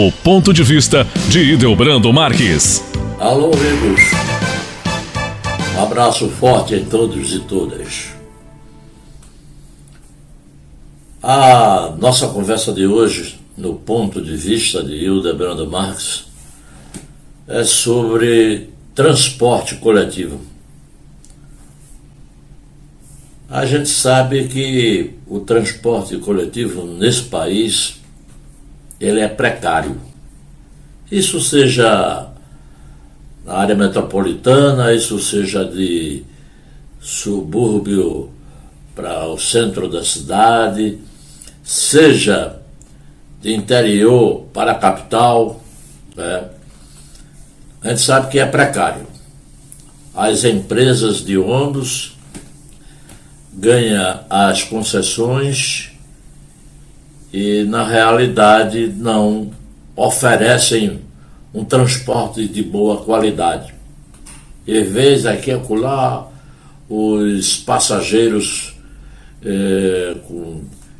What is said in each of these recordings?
O ponto de vista de Ildebrando Marques. Alô, amigos. Um abraço forte em todos e todas. A nossa conversa de hoje, no ponto de vista de Ildebrando Marques, é sobre transporte coletivo. A gente sabe que o transporte coletivo nesse país, ele é precário. Isso seja na área metropolitana, isso seja de subúrbio para o centro da cidade, seja de interior para a capital, né? A gente sabe que é precário. As empresas de ônibus ganham as concessões e, na realidade, não oferecem um transporte de boa qualidade. E, vez aqui e acolá, os passageiros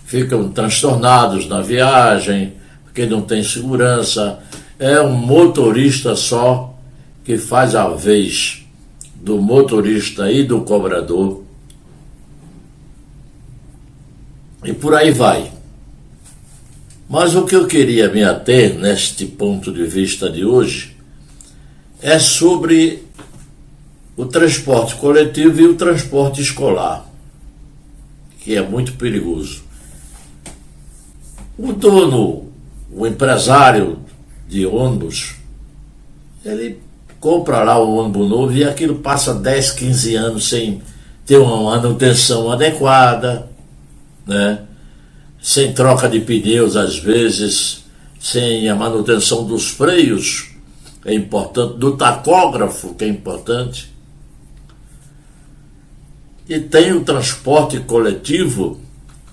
ficam transtornados na viagem, porque não tem segurança. É um motorista só que faz a vez do motorista e do cobrador. E por aí vai. Mas o que eu queria me ater neste ponto de vista de hoje é sobre o transporte coletivo e o transporte escolar, que é muito perigoso. O dono, o empresário de ônibus, ele compra lá um ônibus novo e aquilo passa 10, 15 anos sem ter uma manutenção adequada, né? Sem troca de pneus às vezes, sem a manutenção dos freios, é importante, do tacógrafo, que é importante. E tem o transporte coletivo,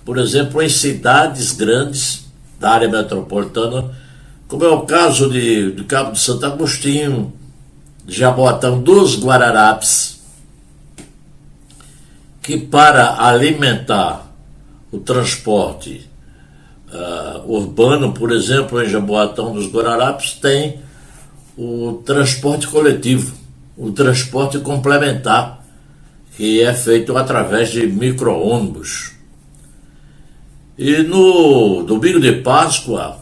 por exemplo, em cidades grandes da área metropolitana, como é o caso de Cabo de Santo Agostinho, de Jaboatão dos Guararapes, que para alimentar o transporte urbano, por exemplo, em Jaboatão dos Guararapes, tem o transporte coletivo, o transporte complementar, que é feito através de micro-ônibus. E no domingo de Páscoa,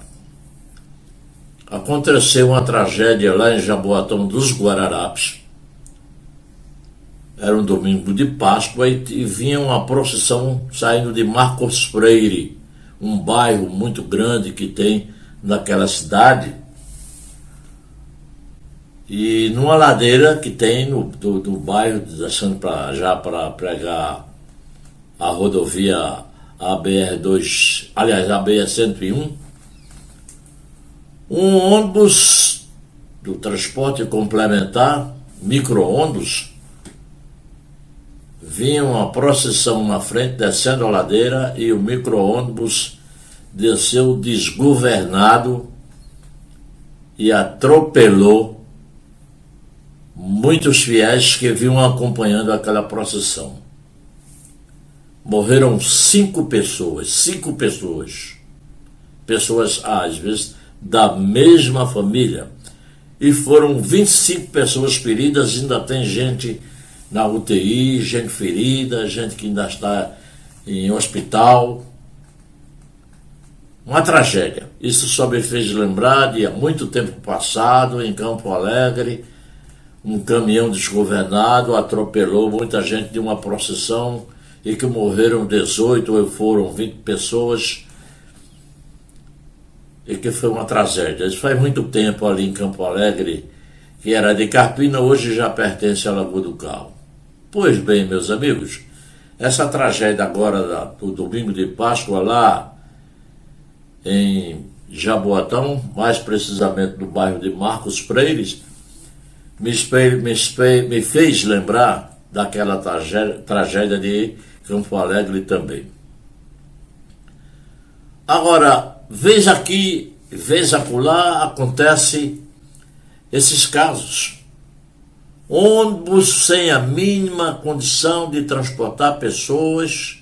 aconteceu uma tragédia lá em Jaboatão dos Guararapes. Era um domingo de Páscoa e vinha uma procissão saindo de Marcos Freire, um bairro muito grande que tem naquela cidade, e numa ladeira que tem do bairro, descendo já para pegar a rodovia ABR2, aliás, a BR-101, um ônibus do transporte complementar, micro-ônibus, vinha uma procissão na frente, descendo a ladeira, e o micro-ônibus desceu desgovernado e atropelou muitos fiéis que vinham acompanhando aquela procissão. Morreram 5 pessoas, pessoas às vezes da mesma família, e foram 25 pessoas feridas. Ainda tem gente na UTI, gente ferida, gente que ainda está em hospital. Uma tragédia. Isso só me fez lembrar de há muito tempo passado, em Campo Alegre, um caminhão desgovernado atropelou muita gente de uma procissão e que morreram 18 ou foram 20 pessoas, e que foi uma tragédia. Isso faz muito tempo ali em Campo Alegre, que era de Carpina, hoje já pertence à Lagoa do Cal. Pois bem, meus amigos, essa tragédia agora do domingo de Páscoa lá em Jaboatão, mais precisamente no bairro de Marcos Freires, me fez lembrar daquela tragédia de Campo Alegre também. Agora, vez aqui, vez acolá, acontece esses casos. Ônibus sem a mínima condição de transportar pessoas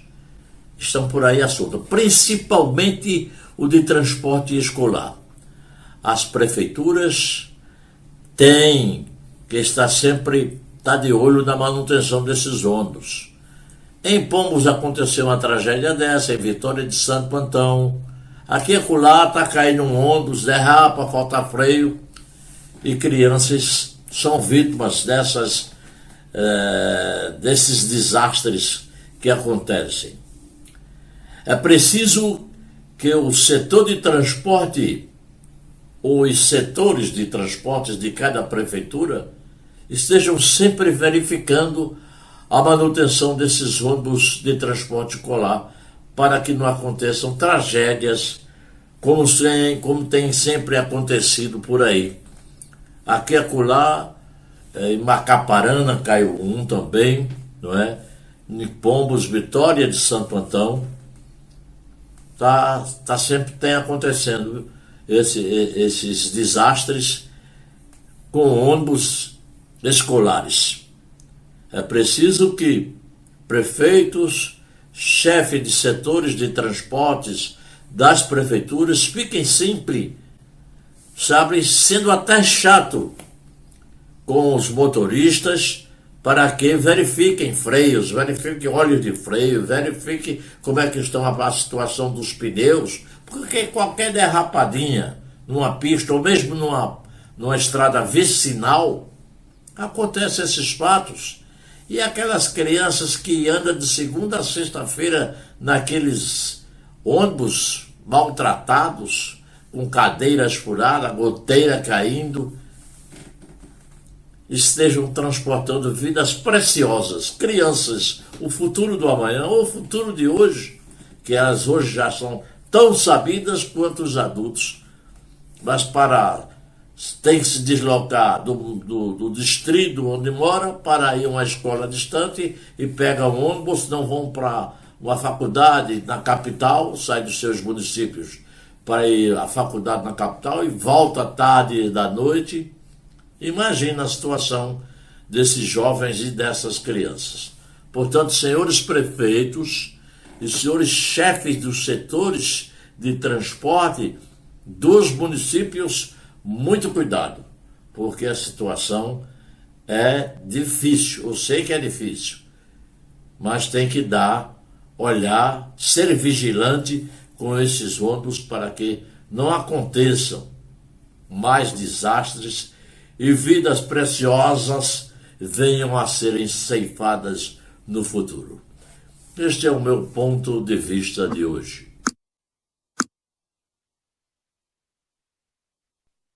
estão por aí à solta, principalmente o de transporte escolar. as prefeituras têm que estar sempre de olho na manutenção desses ônibus. Em Pombos aconteceu uma tragédia dessa, em Vitória de Santo Antão. Aqui e acolá está caindo um ônibus, derrapa, falta freio, e crianças são vítimas desses desastres que acontecem. É preciso que o setor de transporte, ou os setores de transportes de cada prefeitura, estejam sempre verificando a manutenção desses ônibus de transporte escolar, para que não aconteçam tragédias como tem sempre acontecido por aí. Aqui e acolá, em Macaparana caiu um também, não é? Em Pombos, Vitória de Santo Antão, sempre tem acontecendo esses desastres com ônibus escolares. É preciso que prefeitos, chefes de setores de transportes das prefeituras fiquem sempre, sendo até chato com os motoristas, para que verifiquem freios, verifiquem óleo de freio, verifiquem como é que estão a situação dos pneus, porque qualquer derrapadinha numa pista, ou mesmo numa estrada vicinal, acontecem esses fatos. E aquelas crianças que andam de segunda a sexta-feira naqueles ônibus maltratados, com cadeiras furadas, goteira caindo, estejam transportando vidas preciosas, crianças, o futuro do amanhã ou o futuro de hoje, que elas hoje já são tão sabidas quanto os adultos, mas tem que se deslocar do distrito onde mora para ir a uma escola distante e pega um ônibus, não vão para uma faculdade na capital, sai dos seus municípios para ir à faculdade na capital e volta tarde da noite. Imagina a situação desses jovens e dessas crianças. Portanto, senhores prefeitos e senhores chefes dos setores de transporte dos municípios, muito cuidado, porque a situação é difícil. Eu sei que é difícil, mas tem que olhar, ser vigilante com esses ônibus para que não aconteçam mais desastres e vidas preciosas venham a serem ceifadas no futuro. Este é o meu ponto de vista de hoje.